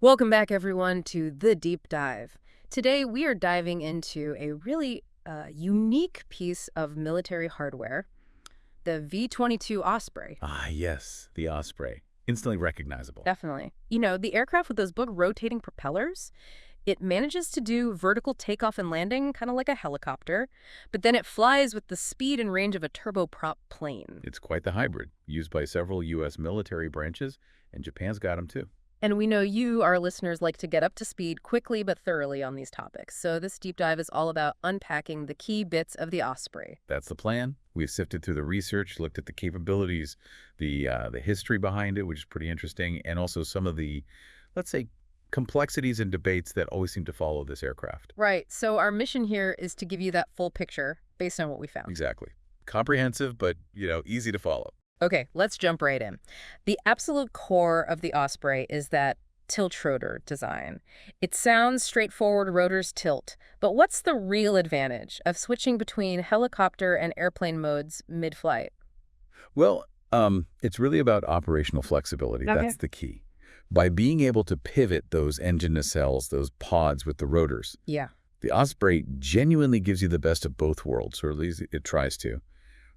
Welcome back, everyone, to The Deep Dive. Today, we are diving into a really unique piece of military hardware, the V-22 Osprey. Ah, yes, the Osprey. Instantly recognizable. Definitely. The aircraft with those big rotating propellers, it manages to do vertical takeoff and landing, kind of like a helicopter, but then it flies with the speed and range of a turboprop plane. It's quite the hybrid, used by several U.S. military branches, and Japan's got them too. And we know you, our listeners, like to get up to speed quickly but thoroughly on these topics. So this deep dive is all about unpacking the key bits of the Osprey. That's the plan. We've sifted through the research, looked at the capabilities, the history behind it, which is pretty interesting, and also some of the, let's say, complexities and debates that always seem to follow this aircraft. Right. So our mission here is to give you that full picture based on what we found. Exactly. Comprehensive, but, easy to follow. Okay, let's jump right in. The absolute core of the Osprey is that tiltrotor design. It sounds straightforward, rotors tilt, but what's the real advantage of switching between helicopter and airplane modes mid-flight? Well, it's really about operational flexibility. Okay. That's the key. By being able to pivot those engine nacelles, those pods with the rotors, Yeah. the Osprey genuinely gives you the best of both worlds, or at least it tries to.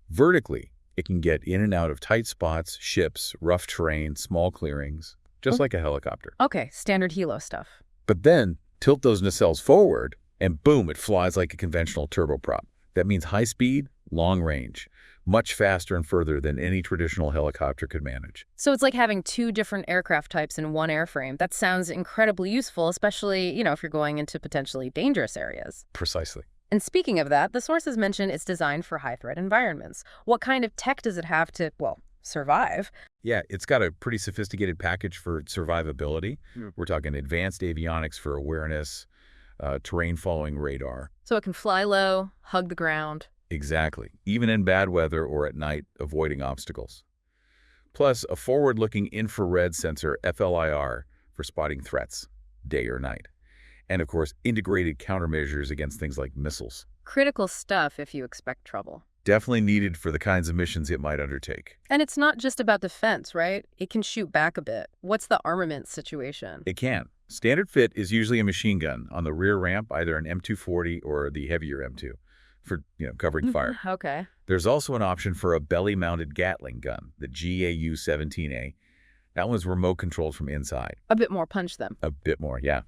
Vertically, it can get in and out of tight spots, ships, rough terrain, small clearings, just like a helicopter. Okay, standard helo stuff. But then tilt those nacelles forward, and boom, it flies like a conventional turboprop. That means high speed, long range, much faster and further than any traditional helicopter could manage. So it's like having two different aircraft types in one airframe. That sounds incredibly useful, especially, if you're going into potentially dangerous areas. Precisely. And speaking of that, the sources mention it's designed for high-threat environments. What kind of tech does it have to, survive? Yeah, it's got a pretty sophisticated package for survivability. We're talking advanced avionics for awareness, terrain-following radar. So it can fly low, hug the ground. Exactly. Even in bad weather or at night, avoiding obstacles. Plus, a forward-looking infrared sensor, FLIR, for spotting threats, day or night. And, of course, integrated countermeasures against things like missiles. Critical stuff if you expect trouble. Definitely needed for the kinds of missions it might undertake. And it's not just about defense, right? It can shoot back a bit. What's the armament situation? It can. Standard fit is usually a machine gun on the rear ramp, either an M240 or the heavier M2, for covering fire. Okay. There's also an option for a belly-mounted Gatling gun, the GAU-17A. That one's remote controlled from inside. A bit more punch then. A bit more, yeah.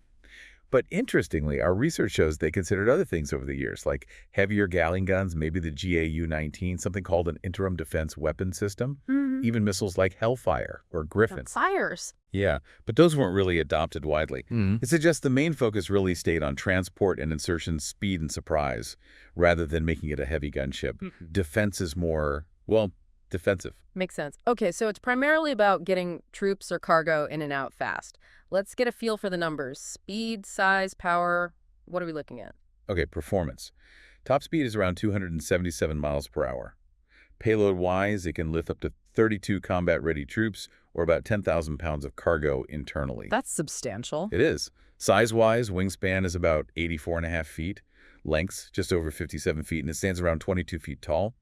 But interestingly, our research shows they considered other things over the years, like heavier Gatling guns, maybe the GAU-19, something called an interim defense weapon system, even missiles like Hellfire or Griffin. Fires. Yeah, but those weren't really adopted widely. It suggests the main focus really stayed on transport and insertion speed and surprise, rather than making it a heavy gunship. Defense is more, defensive. Makes sense. Okay, so it's primarily about getting troops or cargo in and out fast. Let's get a feel for the numbers. Speed, size, power. What are we looking at? Okay, performance. Top speed is around 277 miles per hour. Payload-wise, it can lift up to 32 combat-ready troops or about 10,000 pounds of cargo internally. That's substantial. It is. Size-wise, wingspan is about 84.5 feet. Lengths, just over 57 feet, and it stands around 22 feet tall.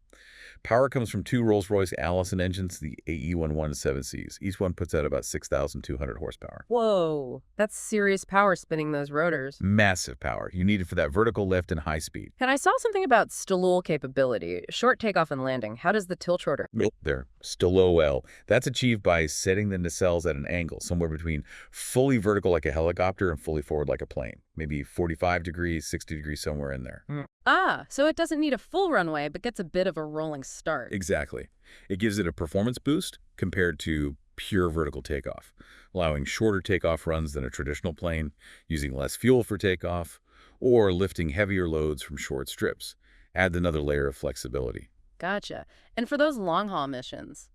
Power comes from two Rolls-Royce Allison engines, the AE-117Cs. Each one puts out about 6,200 horsepower. Whoa, that's serious power spinning those rotors. Massive power. You need it for that vertical lift and high speed. And I saw something about stallule capability, short takeoff and landing. How does the tiltrotor? There, stallule. That's achieved by setting the nacelles at an angle, somewhere between fully vertical like a helicopter and fully forward like a plane. Maybe 45 degrees, 60 degrees, somewhere in there. Ah, so it doesn't need a full runway, but gets a bit of a rolling start. Exactly. It gives it a performance boost compared to pure vertical takeoff, allowing shorter takeoff runs than a traditional plane, using less fuel for takeoff, or lifting heavier loads from short strips. Adds another layer of flexibility. Gotcha. And for those long-haul missions,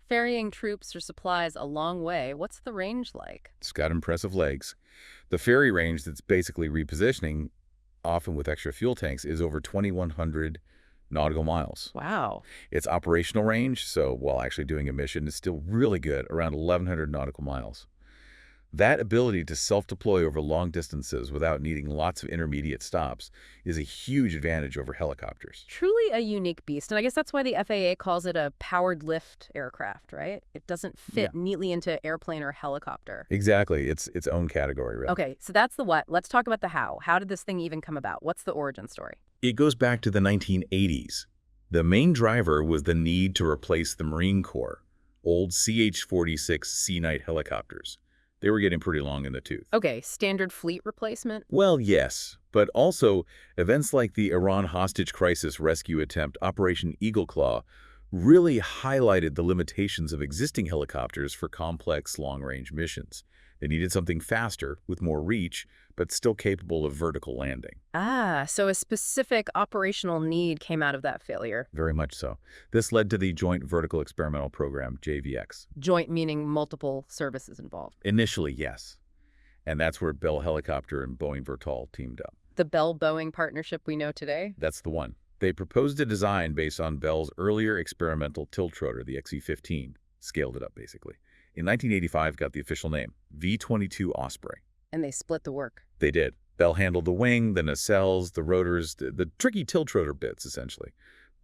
ferrying troops or supplies a long way, what's the range like? It's got impressive legs. The ferry range that's basically repositioning, often with extra fuel tanks, is over 2,100 nautical miles. Wow. Its operational range, so while actually doing a mission, is still really good, around 1,100 nautical miles. That ability to self-deploy over long distances without needing lots of intermediate stops is a huge advantage over helicopters. Truly a unique beast, and I guess that's why the FAA calls it a powered lift aircraft, right? It doesn't Yeah. fit neatly into airplane or helicopter. Exactly. It's its own category, really. Okay, so that's the what. Let's talk about the how. How did this thing even come about? What's the origin story? It goes back to the 1980s. The main driver was the need to replace the Marine Corps' old CH-46 Sea Knight helicopters. They were getting pretty long in the tooth. Okay, standard fleet replacement? Well, yes, but also events like the Iran hostage crisis rescue attempt, Operation Eagle Claw, really highlighted the limitations of existing helicopters for complex long-range missions. They needed something faster, with more reach, but still capable of vertical landing. Ah, so a specific operational need came out of that failure. Very much so. This led to the Joint Vertical Experimental Program, JVX. Joint meaning multiple services involved. Initially, yes. And that's where Bell Helicopter and Boeing Vertol teamed up. The Bell-Boeing partnership we know today? That's the one. They proposed a design based on Bell's earlier experimental tiltrotor, the XE-15, scaled it up, basically. In 1985, got the official name, V-22 Osprey. And they split the work. They did. Bell handled the wing, the nacelles, the rotors, the tricky tiltrotor bits, essentially.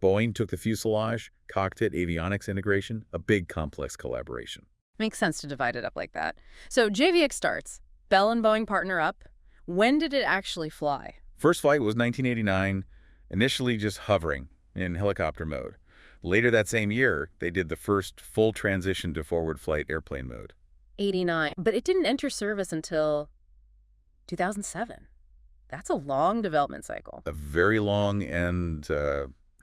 Boeing took the fuselage, cockpit, avionics integration, a big complex collaboration. Makes sense to divide it up like that. So JVX starts. Bell and Boeing partner up. When did it actually fly? First flight was 1989, initially just hovering in helicopter mode. Later that same year, they did the first full transition to forward flight airplane mode. 89. But it didn't enter service until 2007. That's a long development cycle. A very long and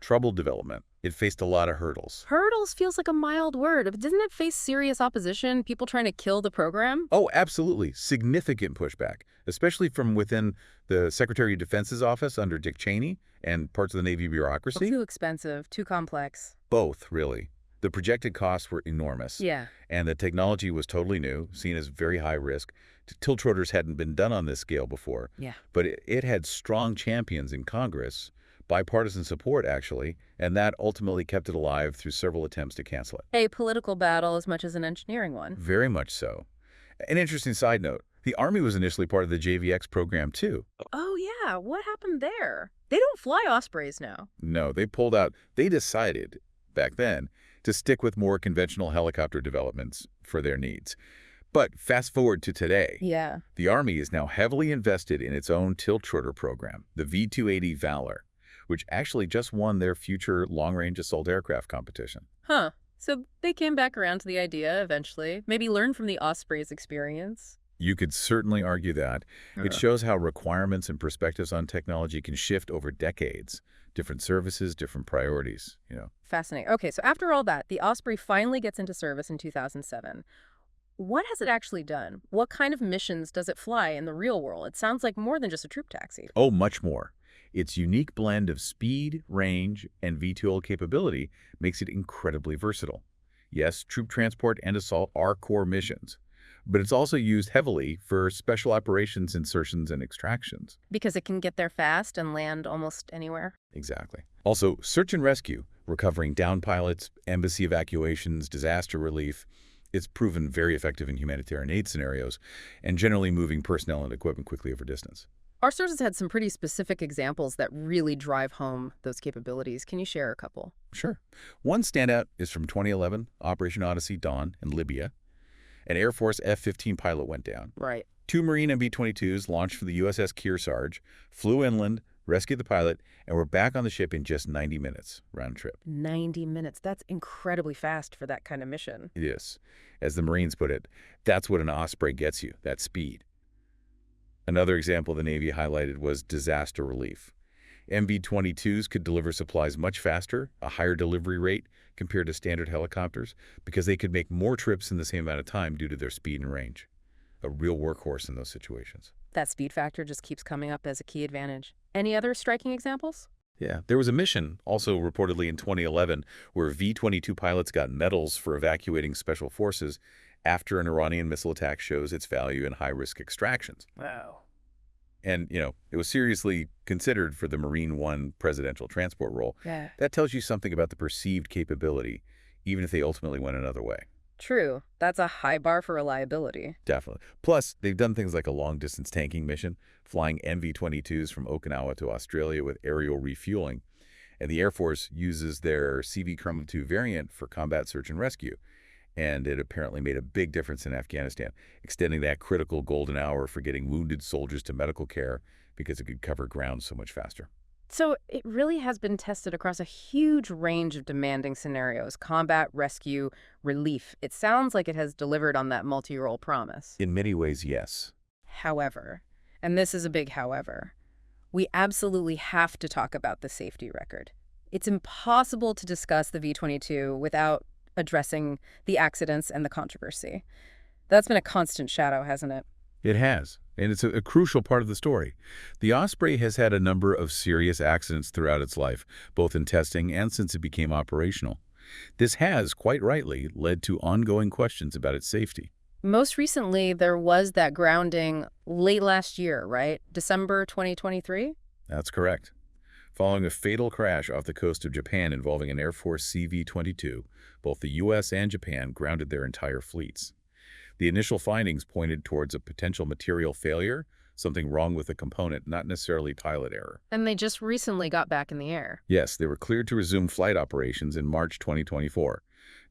troubled development. It faced a lot of hurdles. Hurdles feels like a mild word, but doesn't it face serious opposition, people trying to kill the program? Oh, absolutely. Significant pushback, especially from within the Secretary of Defense's office under Dick Cheney and parts of the Navy bureaucracy. Too expensive, too complex. Both, really. The projected costs were enormous. Yeah. And the technology was totally new, seen as very high risk. Tiltrotors hadn't been done on this scale before. Yeah. But it had strong champions in Congress, bipartisan support, actually, and that ultimately kept it alive through several attempts to cancel it. A political battle as much as an engineering one. Very much so. An interesting side note, the Army was initially part of the JVX program, too. Oh, yeah. What happened there? They don't fly Ospreys now. No, they pulled out. They decided, back then, to stick with more conventional helicopter developments for their needs. But fast forward to today. Yeah. The Army is now heavily invested in its own tiltrotor program, the V-280 Valor, which actually just won their future long-range assault aircraft competition. Huh. So they came back around to the idea eventually. Maybe learn from the Osprey's experience. You could certainly argue that. It shows how requirements and perspectives on technology can shift over decades. Different services, different priorities, Fascinating. Okay, so after all that, the Osprey finally gets into service in 2007. What has it actually done? What kind of missions does it fly in the real world? It sounds like more than just a troop taxi. Oh, much more. Its unique blend of speed, range, and VTOL capability makes it incredibly versatile. Yes, troop transport and assault are core missions, but it's also used heavily for special operations, insertions, and extractions. Because it can get there fast and land almost anywhere. Exactly. Also, search and rescue, recovering downed pilots, embassy evacuations, disaster relief. It's proven very effective in humanitarian aid scenarios and generally moving personnel and equipment quickly over distance. Our sources had some pretty specific examples that really drive home those capabilities. Can you share a couple? Sure. One standout is from 2011, Operation Odyssey Dawn in Libya. An Air Force F-15 pilot went down. Right. 2 Marine MB-22s launched from the USS Kearsarge, flew inland, rescued the pilot, and were back on the ship in just 90 minutes, round trip. 90 minutes. That's incredibly fast for that kind of mission. It is. As the Marines put it, that's what an Osprey gets you, that speed. Another example the Navy highlighted was disaster relief. MB-22s could deliver supplies much faster, a higher delivery rate compared to standard helicopters, because they could make more trips in the same amount of time due to their speed and range. A real workhorse in those situations. That speed factor just keeps coming up as a key advantage. Any other striking examples? Yeah, there was a mission, also reportedly in 2011, where V-22 pilots got medals for evacuating special forces after an Iranian missile attack shows its value in high-risk extractions. Wow. And, it was seriously considered for the Marine One presidential transport role. Yeah. That tells you something about the perceived capability, even if they ultimately went another way. True. That's a high bar for reliability. Definitely. Plus, they've done things like a long-distance tanking mission, flying MV-22s from Okinawa to Australia with aerial refueling, and the Air Force uses their CV-2 variant for combat search and rescue. And it apparently made a big difference in Afghanistan, extending that critical golden hour for getting wounded soldiers to medical care because it could cover ground so much faster. So it really has been tested across a huge range of demanding scenarios: combat, rescue, relief. It sounds like it has delivered on that multi-role promise. In many ways, yes. However, and this is a big however, we absolutely have to talk about the safety record. It's impossible to discuss the V-22 without addressing the accidents and the controversy. That's been a constant shadow, hasn't it? It has, and it's a crucial part of the story. The Osprey has had a number of serious accidents throughout its life, both in testing and since it became operational. This has, quite rightly, led to ongoing questions about its safety. Most recently, there was that grounding late last year, right? December 2023? That's correct. Following a fatal crash off the coast of Japan involving an Air Force CV-22, both the U.S. and Japan grounded their entire fleets. The initial findings pointed towards a potential material failure, something wrong with the component, not necessarily pilot error. And they just recently got back in the air. Yes, they were cleared to resume flight operations in March 2024.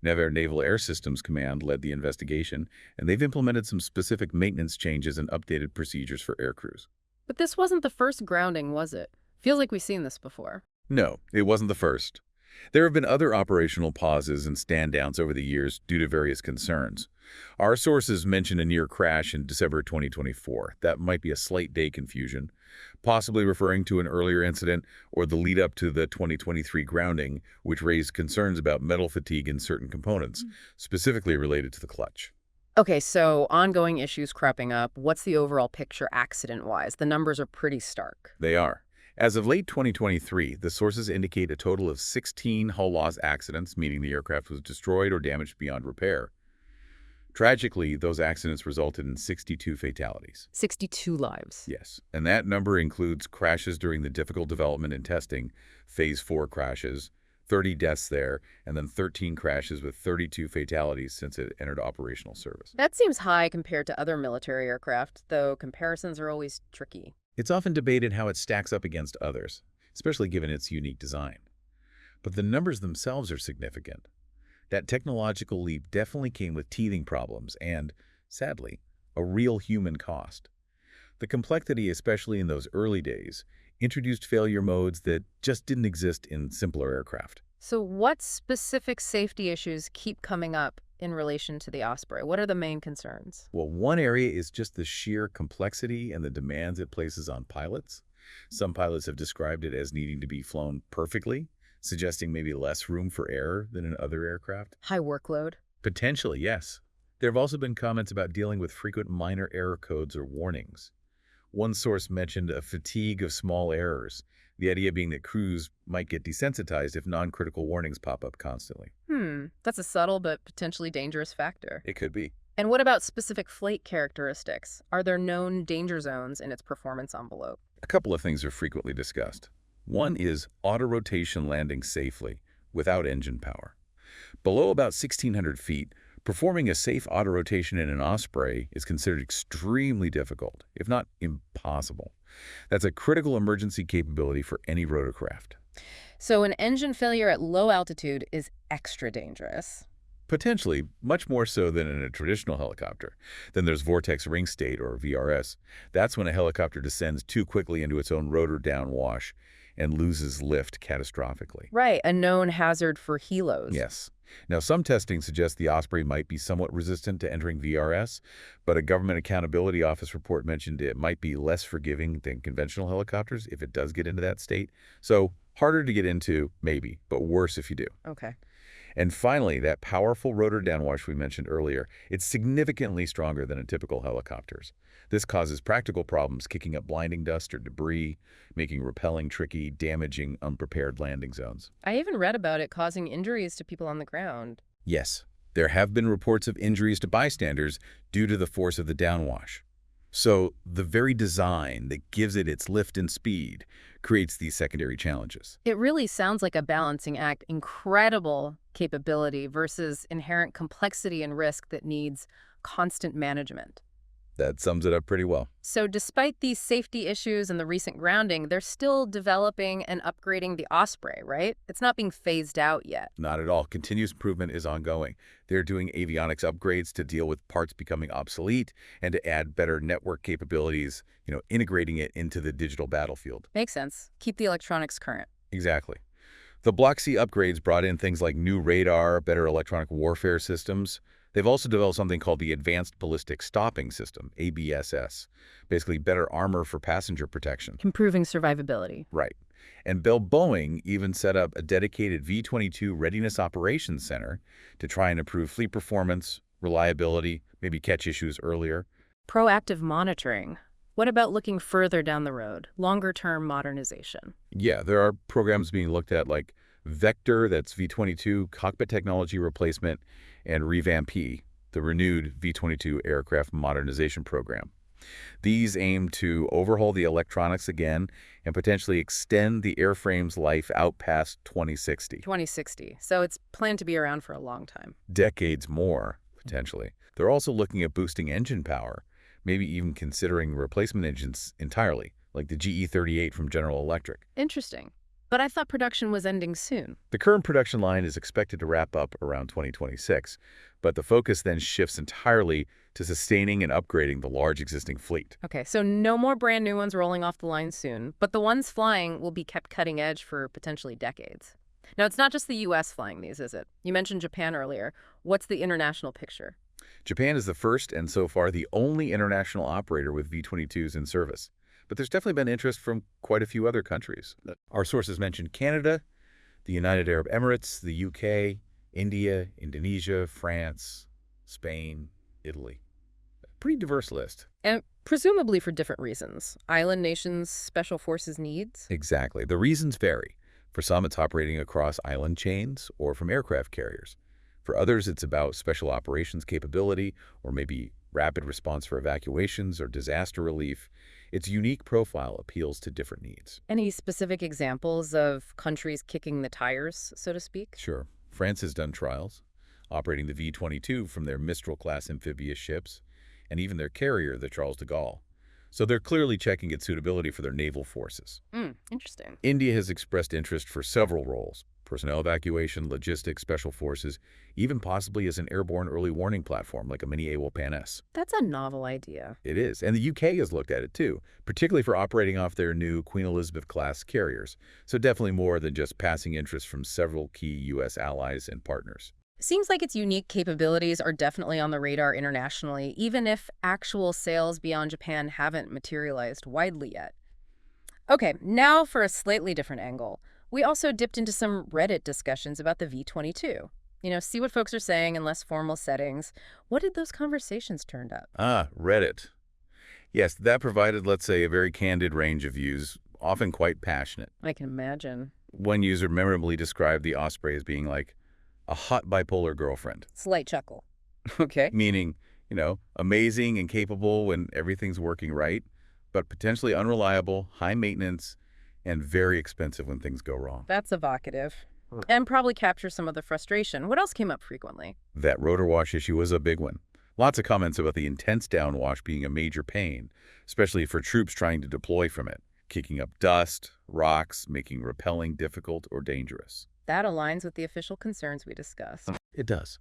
Nevair Naval Air Systems Command led the investigation, and they've implemented some specific maintenance changes and updated procedures for air crews. But this wasn't the first grounding, was it? Feels like we've seen this before. No, it wasn't the first. There have been other operational pauses and stand-downs over the years due to various concerns. Our sources mention a near crash in December 2024. That might be a slight day confusion, possibly referring to an earlier incident or the lead-up to the 2023 grounding, which raised concerns about metal fatigue in certain components, specifically related to the clutch. Okay, so ongoing issues cropping up. What's the overall picture accident-wise? The numbers are pretty stark. They are. As of late 2023, the sources indicate a total of 16 hull loss accidents, meaning the aircraft was destroyed or damaged beyond repair. Tragically, those accidents resulted in 62 fatalities. 62 lives. Yes, and that number includes crashes during the difficult development and testing, Phase 4 crashes, 30 deaths there, and then 13 crashes with 32 fatalities since it entered operational service. That seems high compared to other military aircraft, though comparisons are always tricky. It's often debated how it stacks up against others, especially given its unique design. But the numbers themselves are significant. That technological leap definitely came with teething problems and, sadly, a real human cost. The complexity, especially in those early days, introduced failure modes that just didn't exist in simpler aircraft. So what specific safety issues keep coming up in relation to the Osprey? What are the main concerns? Well, one area is just the sheer complexity and the demands it places on pilots. Some pilots have described it as needing to be flown perfectly, suggesting maybe less room for error than in other aircraft. High workload? Potentially, yes. There have also been comments about dealing with frequent minor error codes or warnings. One source mentioned a fatigue of small errors, the idea being that crews might get desensitized if non-critical warnings pop up constantly. That's a subtle but potentially dangerous factor. It could be. And what about specific flight characteristics? Are there known danger zones in its performance envelope? A couple of things are frequently discussed. One is auto-rotation landing safely, without engine power. Below about 1,600 feet, performing a safe auto-rotation in an Osprey is considered extremely difficult, if not impossible. That's a critical emergency capability for any rotorcraft. So an engine failure at low altitude is extra dangerous. Potentially, much more so than in a traditional helicopter. Then there's vortex ring state, or VRS. That's when a helicopter descends too quickly into its own rotor downwash and loses lift catastrophically. Right, a known hazard for helos. Yes. Now, some testing suggests the Osprey might be somewhat resistant to entering VRS, but a Government Accountability Office report mentioned it might be less forgiving than conventional helicopters if it does get into that state. So, harder to get into, maybe, but worse if you do. Okay. And finally, that powerful rotor downwash we mentioned earlier, it's significantly stronger than in typical helicopters. This causes practical problems, kicking up blinding dust or debris, making rappelling tricky, damaging unprepared landing zones. I even read about it causing injuries to people on the ground. Yes, there have been reports of injuries to bystanders due to the force of the downwash. So the very design that gives it its lift and speed creates these secondary challenges. It really sounds like a balancing act, incredible capability versus inherent complexity and risk that needs constant management. That sums it up pretty well. So despite these safety issues and the recent grounding, they're still developing and upgrading the Osprey, right? It's not being phased out yet. Not at all. Continuous improvement is ongoing. They're doing avionics upgrades to deal with parts becoming obsolete and to add better network capabilities, integrating it into the digital battlefield. Makes sense. Keep the electronics current. Exactly. The Block C upgrades brought in things like new radar, better electronic warfare systems. They've also developed something called the Advanced Ballistic Stopping System, ABSS, basically better armor for passenger protection. Improving survivability. Right. And Boeing even set up a dedicated V-22 Readiness Operations Center to try and improve fleet performance, reliability, maybe catch issues earlier. Proactive monitoring. What about looking further down the road? Longer-term modernization. Yeah, there are programs being looked at like Vector, that's V-22 cockpit technology replacement, and Revamp-E, the renewed V-22 aircraft modernization program. These aim to overhaul the electronics again and potentially extend the airframe's life out past 2060. 2060. So it's planned to be around for a long time. Decades more, potentially. They're also looking at boosting engine power, maybe even considering replacement engines entirely, like the GE38 from General Electric. Interesting. But I thought production was ending soon. The current production line is expected to wrap up around 2026, but the focus then shifts entirely to sustaining and upgrading the large existing fleet. Okay, so no more brand new ones rolling off the line soon, but the ones flying will be kept cutting edge for potentially decades. Now, it's not just the U.S. flying these, is it? You mentioned Japan earlier. What's the international picture? Japan is the first and so far the only international operator with V-22s in service. But there's definitely been interest from quite a few other countries. Our sources mentioned Canada, the United Arab Emirates, the UK, India, Indonesia, France, Spain, Italy. A pretty diverse list. And presumably for different reasons. Island nations, special forces needs? Exactly. The reasons vary. For some, it's operating across island chains or from aircraft carriers. For others, it's about special operations capability or maybe rapid response for evacuations or disaster relief. Its unique profile appeals to different needs. Any specific examples of countries kicking the tires, so to speak? Sure. France has done trials, operating the V-22 from their Mistral-class amphibious ships, and even their carrier, the Charles de Gaulle. So they're clearly checking its suitability for their naval forces. Interesting. India has expressed interest for several roles: personnel evacuation, logistics, special forces, even possibly as an airborne early warning platform like a mini AWOL-PAN-S. That's a novel idea. It is, and the UK has looked at it too, particularly for operating off their new Queen Elizabeth-class carriers. So definitely more than just passing interest from several key U.S. allies and partners. Seems like its unique capabilities are definitely on the radar internationally, even if actual sales beyond Japan haven't materialized widely yet. Okay, now for a slightly different angle. We also dipped into some Reddit discussions about the V-22. See what folks are saying in less formal settings. What did those conversations turn up? Reddit. Yes, that provided, let's say, a very candid range of views, often quite passionate. I can imagine. One user memorably described the Osprey as being like a hot bipolar girlfriend. Slight chuckle. Okay. Meaning, amazing and capable when everything's working right, but potentially unreliable, high maintenance, and very expensive when things go wrong. That's evocative. And probably captures some of the frustration. What else came up frequently? That rotor wash issue was a big one. Lots of comments about the intense downwash being a major pain, especially for troops trying to deploy from it, kicking up dust, rocks, making rappelling difficult or dangerous. That aligns with the official concerns we discussed. It does.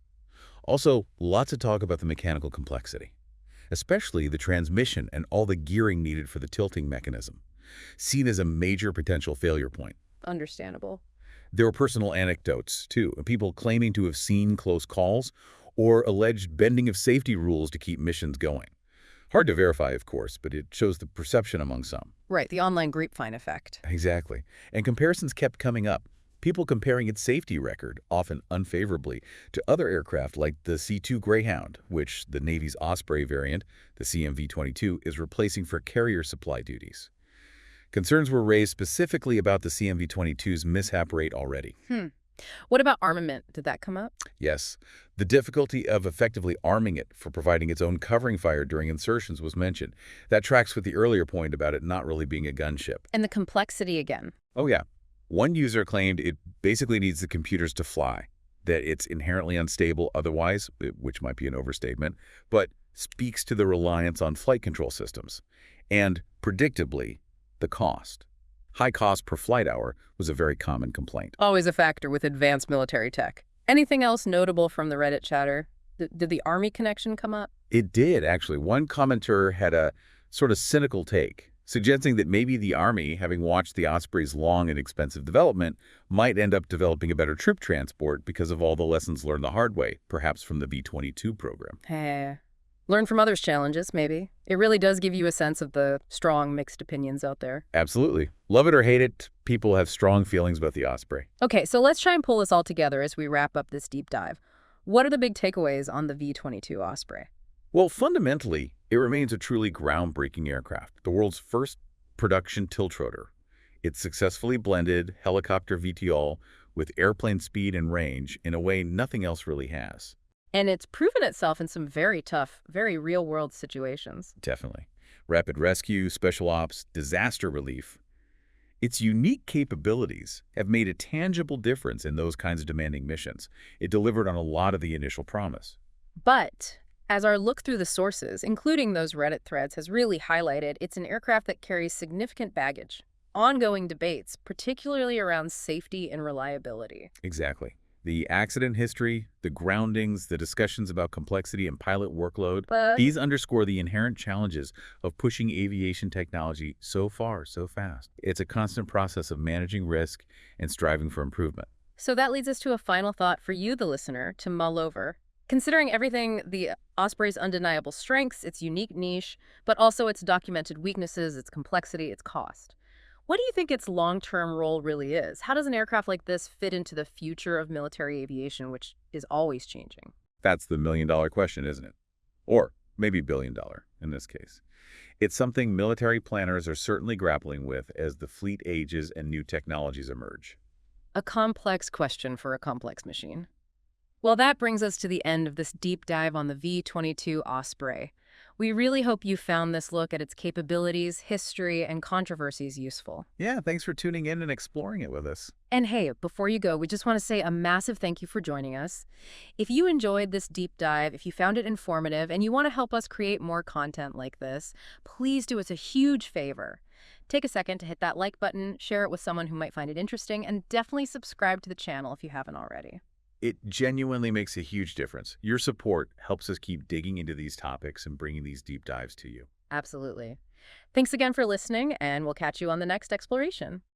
Also, lots of talk about the mechanical complexity, especially the transmission and all the gearing needed for the tilting mechanism, seen as a major potential failure point. Understandable. There were personal anecdotes, too, of people claiming to have seen close calls or alleged bending of safety rules to keep missions going. Hard to verify, of course, but it shows the perception among some. Right, the online grapevine effect. Exactly. And comparisons kept coming up. People comparing its safety record, often unfavorably, to other aircraft like the C-2 Greyhound, which the Navy's Osprey variant, the CMV-22, is replacing for carrier supply duties. Concerns were raised specifically about the CMV-22's mishap rate already. What about armament? Did that come up? Yes, the difficulty of effectively arming it for providing its own covering fire during insertions was mentioned. That tracks with the earlier point about it not really being a gunship. And the complexity again. Oh yeah. One user claimed it basically needs the computers to fly, that it's inherently unstable otherwise, which might be an overstatement, but speaks to the reliance on flight control systems. And, predictably, the cost. High cost per flight hour was a very common complaint. Always a factor with advanced military tech. Anything else notable from the Reddit chatter? Did the Army connection come up? It did, actually. One commenter had a sort of cynical take, suggesting that maybe the Army, having watched the Osprey's long and expensive development, might end up developing a better troop transport because of all the lessons learned the hard way, perhaps from the V-22 program. Hey, learn from others' challenges, maybe. It really does give you a sense of the strong mixed opinions out there. Absolutely. Love it or hate it, people have strong feelings about the Osprey. Okay, so let's try and pull this all together as we wrap up this deep dive. What are the big takeaways on the V-22 Osprey? Well, fundamentally, it remains a truly groundbreaking aircraft, the world's first production tiltrotor. It successfully blended helicopter VTOL with airplane speed and range in a way nothing else really has. And it's proven itself in some very tough, very real-world situations. Definitely. Rapid rescue, special ops, disaster relief. Its unique capabilities have made a tangible difference in those kinds of demanding missions. It delivered on a lot of the initial promise. But as our look through the sources, including those Reddit threads, has really highlighted, it's an aircraft that carries significant baggage, ongoing debates, particularly around safety and reliability. Exactly. The accident history, the groundings, the discussions about complexity and pilot workload, But these underscore the inherent challenges of pushing aviation technology so far, so fast. It's a constant process of managing risk and striving for improvement. so that leads us to a final thought for you, the listener, to mull over. Considering everything, the Osprey's undeniable strengths, its unique niche, but also its documented weaknesses, its complexity, its cost. What do you think its long-term role really is? How does an aircraft like this fit into the future of military aviation, which is always changing? That's the million-dollar question, isn't it? Or maybe billion-dollar in this case. It's something military planners are certainly grappling with as the fleet ages and new technologies emerge. A complex question for a complex machine. Well, that brings us to the end of this deep dive on the V-22 Osprey. We really hope you found this look at its capabilities, history, and controversies useful. Yeah, thanks for tuning in and exploring it with us. And hey, before you go, we just want to say a massive thank you for joining us. If you enjoyed this deep dive, if you found it informative, and you want to help us create more content like this, please do us a huge favor. Take a second to hit that like button, share it with someone who might find it interesting, and definitely subscribe to the channel if you haven't already. It genuinely makes a huge difference. Your support helps us keep digging into these topics and bringing these deep dives to you. Absolutely. Thanks again for listening, and we'll catch you on the next exploration.